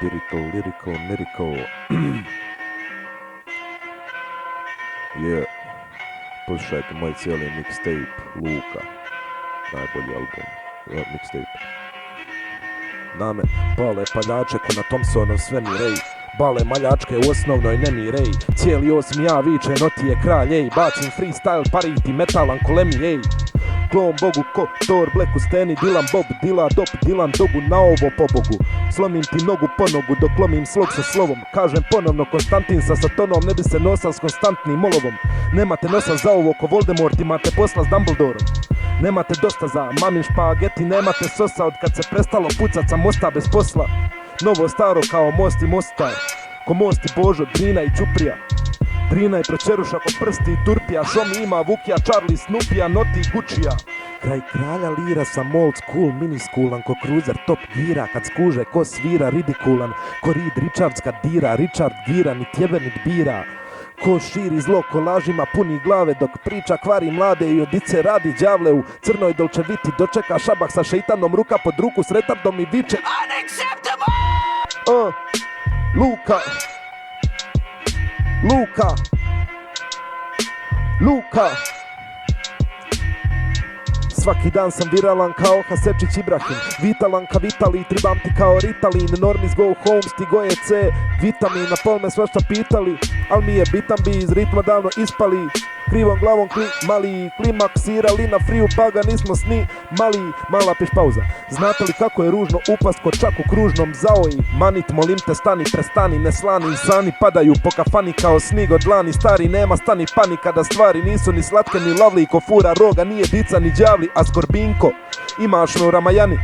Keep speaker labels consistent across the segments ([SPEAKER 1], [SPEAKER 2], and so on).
[SPEAKER 1] Lyrical, miracle. Yeah. Poslušajte moj cijeli mixtape Luka. Najbolji album. Mixtape. Name pale paljače ko na Thompsonov svemir, ej. Bale maljačke u osnovnoj nemir, ej. Cijeli osmi ja viče, noti je kralj, ej. Bacim freestyle, pariti, metalan kolemi, ej. Klon bogu ko Thor, Black u steni, Dylan Bob, Dila Dop, Dylan dogu na ovo pobogu. Slomim ti nogu po nogu dok lomim slog sa slovom. Kažem ponovno Konstantin sa Satonom, ne bi se nosal s konstantnim molovom. Nemate nosa za ovo ko Voldemort, imate posla s Dumbledorom. Nemate dosta za mamin špageti, nemate sosa od kad se prestalo pucat sa mosta bez posla. Novo staro kao most i mostar, ko most i Božo, Drina i Ćuprija. Drina i Pročeruša ko prsti i Turpija, Šomi ima Vukija, Charlie, Snoopija, Noti i Gučija. Kraj kralja lira sam old school, miniskulan ko cruiser top gira, kad skuže ko svira ridikulan, ko Reed Richards kad dira, Richard gira, ni tjebe nit bira. Ko širi zlo kolažima puni glave dok priča kvari mlade i odice radi đavle u crnoj dolčeviti, dočeka šabak sa šeitanom ruka pod ruku s retardom i viče Unacceptable! Luka! Luka! Luka! Svaki dan sam viralan kao Hasečić Ibrahim, vitalan ka Vitali, tribam ti kao Ritalin, Normis go home, stigo je C, vitamin, na pol me svašta pitali, al mi je bitan bi iz ritma davno ispali, krivom glavom mali, klimaksirali na friju pa ga nismo sni mali, mala piš pauza. Znate li kako je ružno upast ko čak u kružnom zaoji, manit molim te stani, prestani, neslani sani padaju po kafani kao snig od dlani, stari nema stani panika da stvari nisu ni slatke ni lovli, ko fura roga nije dica ni đavli, a skorbinko, imaš me u Ramajani.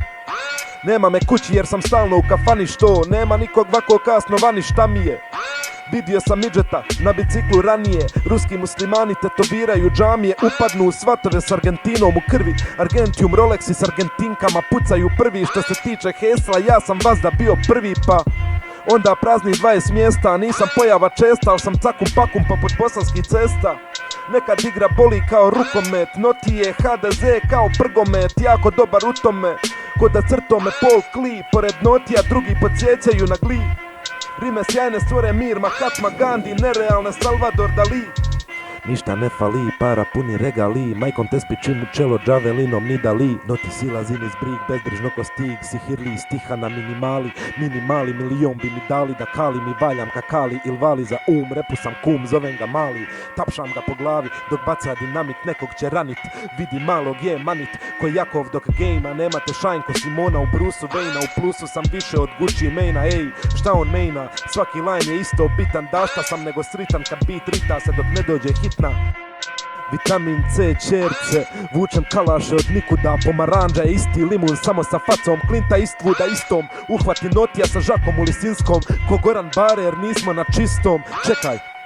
[SPEAKER 1] Nema me kući jer sam stalno u kafani, što nema nikog vako kasno vani, šta mi je? Vidio sam midžeta na biciklu ranije, ruski muslimani tetoviraju džamije, upadnu u svatove s Argentinom u krvi, Argentium Rolexi s Argentinkama pucaju prvi, što se tiče hesla ja sam vazda bio prvi pa onda prazni 20 mjesta, nisam pojava česta, al sam cakum pakum poput bosanskih cesta. Nekad igra boli kao rukomet, noti je HDZ kao prgomet, jako dobar u tome, ko da crtome Paul Klee, pored notija drugi podsjećaju na gli. Rime sjajne stvore mir, Mahatma Gandhi, nerealne Salvador Dali. Ništa ne fali, para puni regali, majkom te spičim u čelo džavelinom ni dali. Noti silazim iz brig, bezbrižno ko stig, sihirli stiha na minimali, milion bi mi dali da kali mi valjam kakali il vali za repu sam kum, zovem ga mali, tapšam ga po glavi dok baca dinamit, nekog će ranit, vidi malog je manit, ko Jakov dok gejma, nemate šajn ko Simona u Brusu Wayna, u plusu sam više od Gucci Maina, ej, šta on mejna, svaki line je isto bitan, dašta sam nego sritan kad beat rita se dok ne dođe hitna. Vitamin C, čerce, vučem kalaše od nikuda, pomaranđa je isti limun, samo sa facom Klinta Eastwooda istom, uhvati notija sa Žakom u Lisinskom, ko Goran Barer nismo na čistom, čekaj.